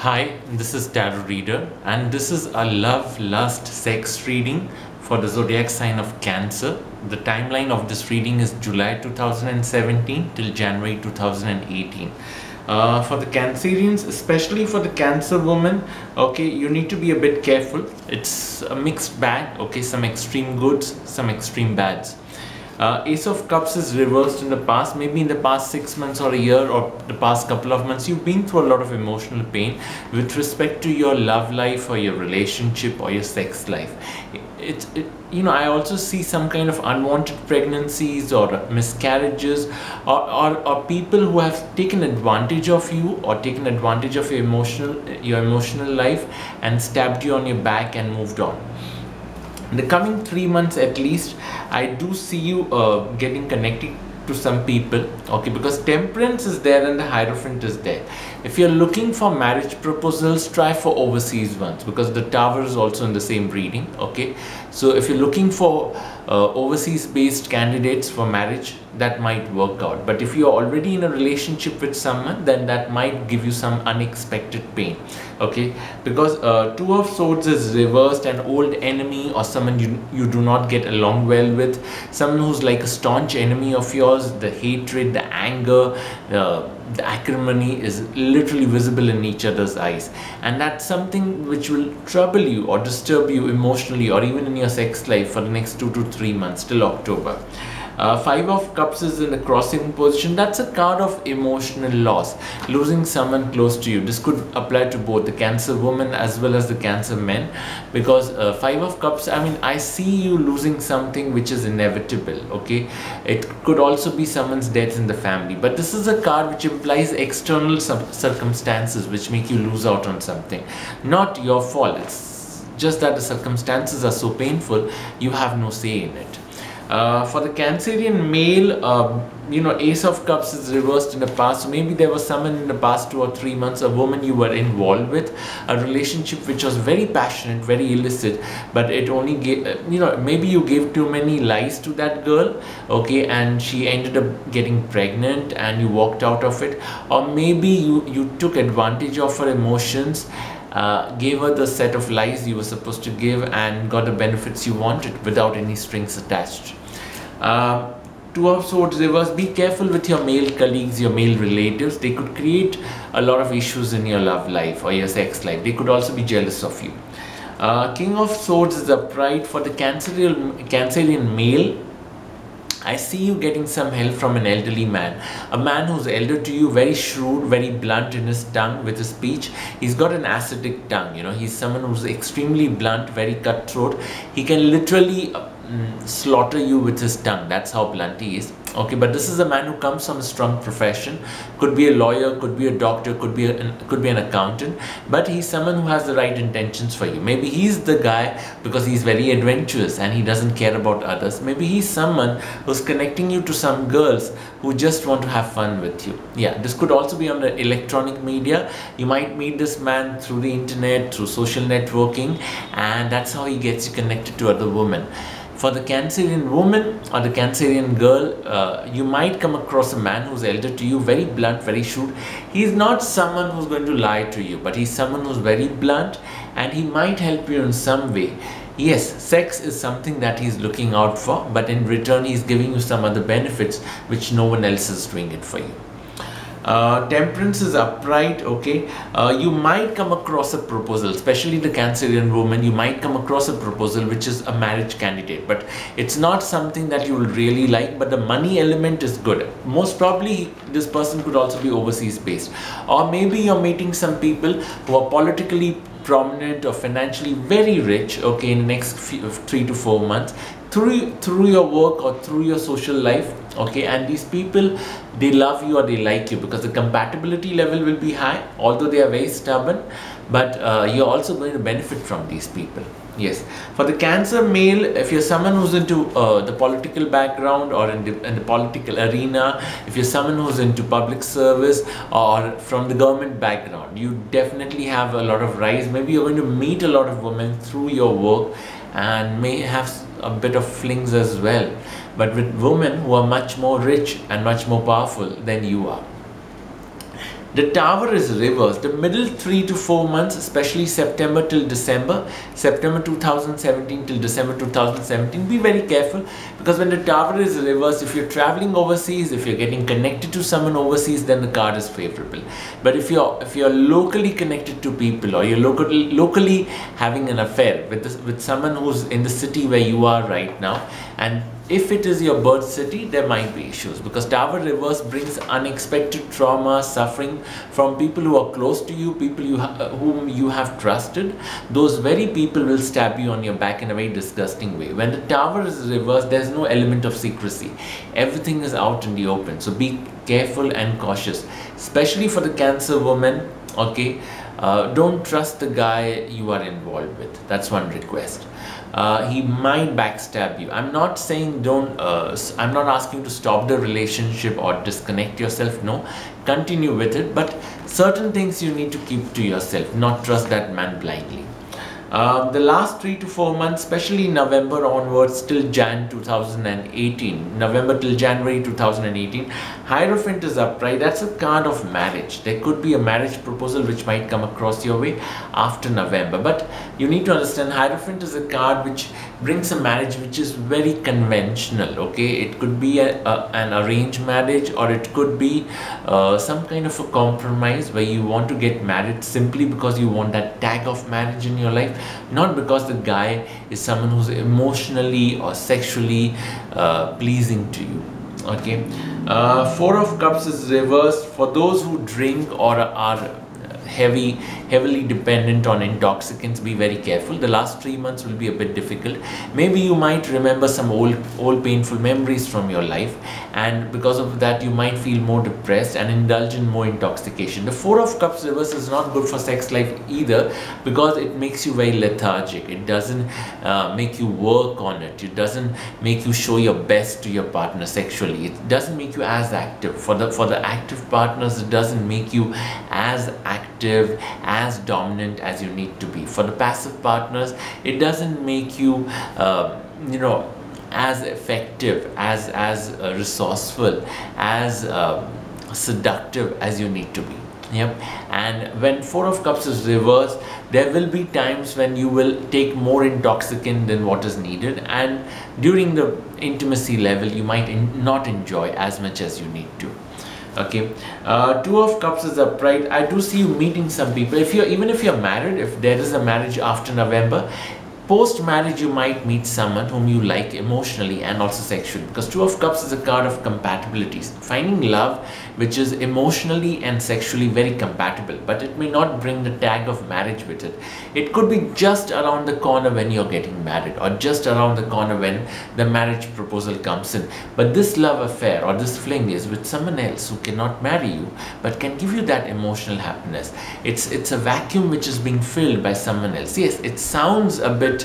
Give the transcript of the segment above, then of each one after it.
Hi, this is Tarot Reader, and this is a love, lust, sex reading for the zodiac sign of Cancer. The timeline of this reading is July 2017 till January 2018. For the Cancerians, especially for the Cancer woman, okay, you need to be a bit careful. It's a mixed bag, okay, some extreme goods, some extreme bads. Ace of Cups is reversed in the past, maybe in the past 6 months or a year or the past couple of months. You've been through a lot of emotional pain with respect to your love life or your relationship or your sex life. I also see some kind of unwanted pregnancies or miscarriages or people who have taken advantage of you or taken advantage of your emotional life and stabbed you on your back and moved on. In the coming 3 months at least, I do see you getting connected to some people, okay, because Temperance is there and the Hierophant is there. If you're looking for marriage proposals, try for overseas ones because the Tower is also in the same reading, okay. So if you're looking for overseas based candidates for marriage, that might work out. But if you're already in a relationship with someone, then that might give you some unexpected pain, okay, because Two of Swords is reversed. An old enemy or someone you do not get along well with, someone who's like a staunch enemy of yours. The hatred, the anger, the acrimony is literally visible in each other's eyes, and that's something which will trouble you or disturb you emotionally or even in your sex life for the next 2 to 3 months till October. Five of Cups is in a crossing position. That's a card of emotional loss, losing someone close to you. This could apply to both the Cancer woman as well as the Cancer men, because Five of Cups, I mean, I see you losing something which is inevitable, okay. It could also be someone's death in the family, but this is a card which implies external circumstances which make you lose out on something. Not your fault, it's just that the circumstances are so painful, you have no say in it. For the Cancerian male, Ace of Cups is reversed in the past. So maybe there was someone in the past 2 or 3 months, a woman you were involved with, a relationship which was very passionate, very illicit, but it only gave, maybe you gave too many lies to that girl, okay, and she ended up getting pregnant and you walked out of it. Or maybe you took advantage of her emotions, gave her the set of lies you were supposed to give and got the benefits you wanted without any strings attached. Two of Swords reverse. Be careful with your male colleagues, your male relatives. They could create a lot of issues in your love life or your sex life. They could also be jealous of you. King of Swords is upright. For the Cancerian male, I see you getting some help from an elderly man, a man who's elder to you, very shrewd, very blunt in his tongue with his speech. He's got an acidic tongue, he's someone who's extremely blunt, very cutthroat. He can literally slaughter you with his tongue. That's how blunt he is, okay. But this is a man who comes from a strong profession, could be a lawyer, could be a doctor, could be an accountant, but he's someone who has the right intentions for you. Maybe he's the guy because he's very adventurous and he doesn't care about others. Maybe he's someone who's connecting you to some girls who just want to have fun with you. Yeah, this could also be on the electronic media. You might meet this man through the internet, through social networking, and that's how he gets you connected to other women. For the Cancerian woman or the Cancerian girl, you might come across a man who's elder to you, very blunt, very shrewd. He's not someone who's going to lie to you, but he's someone who's very blunt and he might help you in some way. Yes, sex is something that he's looking out for, but in return he's giving you some other benefits which no one else is doing it for you. Temperance is upright, okay. You might come across a proposal, especially the Cancerian woman. You might come across a proposal which is a marriage candidate, but it's not something that you will really like, but the money element is good. Most probably this person could also be overseas based, or maybe you're meeting some people who are politically prominent or financially very rich, okay, in the next 3 to 4 months through your work or through your social life, okay. And these people, they love you or they like you because the compatibility level will be high, although they are very stubborn, but you're also going to benefit from these people. Yes, for the Cancer male, if you're someone who's into the political background or in the political arena, if you're someone who's into public service or from the government background, you definitely have a lot of rise. Maybe you're going to meet a lot of women through your work and may have a bit of flings as well, but with women who are much more rich and much more powerful than you are. The tower is reversed. The middle 3 to 4 months, especially September till December, September 2017 till December 2017, be very careful, because when the tower is reversed, if you're traveling overseas, if you're getting connected to someone overseas, then the card is favorable. But if you're locally connected to people, or you're locally having an affair with someone who's in the city where you are right now, and if it is your birth city, there might be issues, because tower reverse brings unexpected trauma, suffering from people who are close to you, people whom you have trusted. Those very people will stab you on your back in a very disgusting way. When the tower is reversed, there's no element of secrecy. Everything is out in the open. So be careful and cautious, especially for the Cancer woman. Okay, don't trust the guy you are involved with. That's one request. He might backstab you. I'm not saying I'm not asking to stop the relationship or disconnect yourself. No, continue with it, but certain things you need to keep to yourself, not trust that man blindly. The last 3 to 4 months, especially November onwards till Jan 2018, November till January 2018, Hierophant is upright. That's a card of marriage. There could be a marriage proposal which might come across your way after November. But you need to understand, Hierophant is a card which brings a marriage which is very conventional. Okay, it could be an arranged marriage, or it could be some kind of a compromise where you want to get married simply because you want that tag of marriage in your life, not because the guy is someone who's emotionally or sexually pleasing to you. Okay, 4 of Cups is reversed. For those who drink or are heavily dependent on intoxicants, be very careful. The last 3 months will be a bit difficult. Maybe you might remember some old painful memories from your life, and because of that you might feel more depressed and indulge in more intoxication. The 4 of Cups reverse is not good for sex life either, because it makes you very lethargic. It doesn't make you work on it. It doesn't make you show your best to your partner sexually. It doesn't make you as active. For the active partners, it doesn't make you as active, as dominant as you need to be. For the passive partners, it doesn't make you as effective, as resourceful, as seductive as you need to be. Yep. And when 4 of Cups is reversed, there will be times when you will take more intoxicant than what is needed, and during the intimacy level you might not enjoy as much as you need to. Okay, 2 of Cups is upright. I do see you meeting some people. Even if you're married, if there is a marriage after November, post marriage you might meet someone whom you like emotionally and also sexually, because 2 of Cups is a card of compatibilities, finding love which is emotionally and sexually very compatible, but it may not bring the tag of marriage with it. It could be just around the corner when you're getting married, or just around the corner when the marriage proposal comes in. But this love affair or this fling is with someone else who cannot marry you but can give you that emotional happiness. It's a vacuum which is being filled by someone else. Yes, it sounds a bit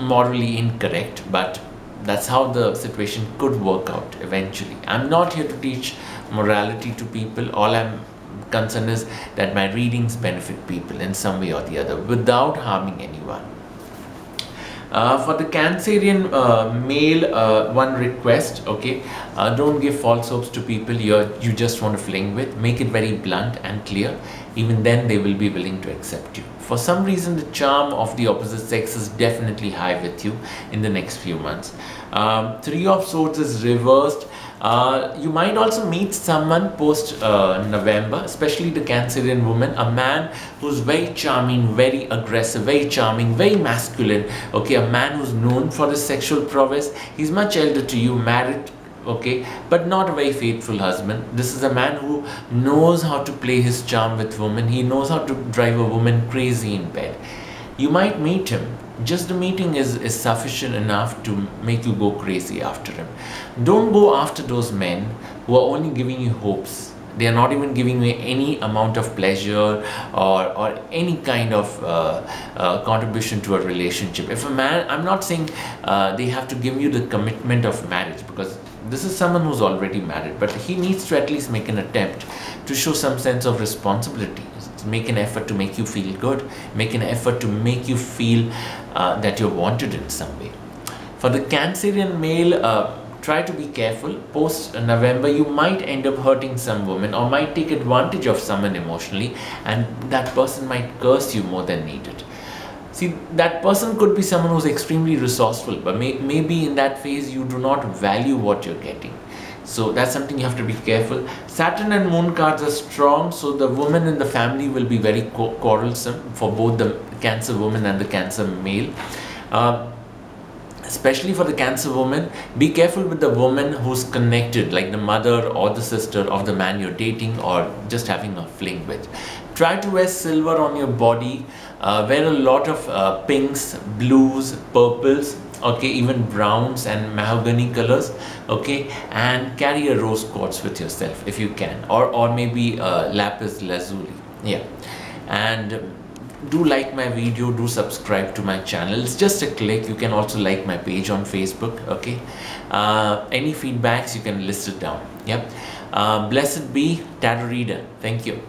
morally incorrect, but that's how the situation could work out eventually. I'm not here to teach morality to people. All I'm concerned is that my readings benefit people in some way or the other without harming anyone. For the Cancerian male, one request, okay, don't give false hopes to people you just want to fling with. Make it very blunt and clear. Even then they will be willing to accept you. For some reason, the charm of the opposite sex is definitely high with you in the next few months. 3 of Swords is reversed. You might also meet someone post November, especially the Cancerian woman, a man who's very charming, very aggressive, very charming, very masculine. Okay, a man who's known for his sexual prowess. He's much elder to you, married, okay, but not a very faithful husband. This is a man who knows how to play his charm with women. He knows how to drive a woman crazy in bed. You might meet him. Just the meeting is sufficient enough to make you go crazy after him. Don't go after those men who are only giving you hopes. They are not even giving you any amount of pleasure or any kind of contribution to a relationship. If a man, I'm not saying they have to give you the commitment of marriage, because this is someone who's already married, but he needs to at least make an attempt to show some sense of responsibility, make an effort to make you feel good, make an effort to make you feel that you're wanted in some way. For the Cancerian male, try to be careful. Post November, you might end up hurting some women or might take advantage of someone emotionally, and that person might curse you more than needed. See, that person could be someone who's extremely resourceful, but maybe in that phase you do not value what you're getting. So that's something you have to be careful. Saturn and Moon cards are strong, so the woman in the family will be very quarrelsome for both the Cancer woman and the Cancer male. Especially for the Cancer woman, be careful with the woman who's connected, like the mother or the sister of the man you're dating or just having a fling with. Try to wear silver on your body. Wear a lot of pinks, blues, purples, okay, even browns and mahogany colors, okay, and carry a rose quartz with yourself if you can, or maybe lapis lazuli. Yeah, and do like my video, do subscribe to my channel. It's just a click. You can also like my page on Facebook, okay. Any feedbacks, you can list it down. Yep. Blessed be Tarot Reader. Thank you.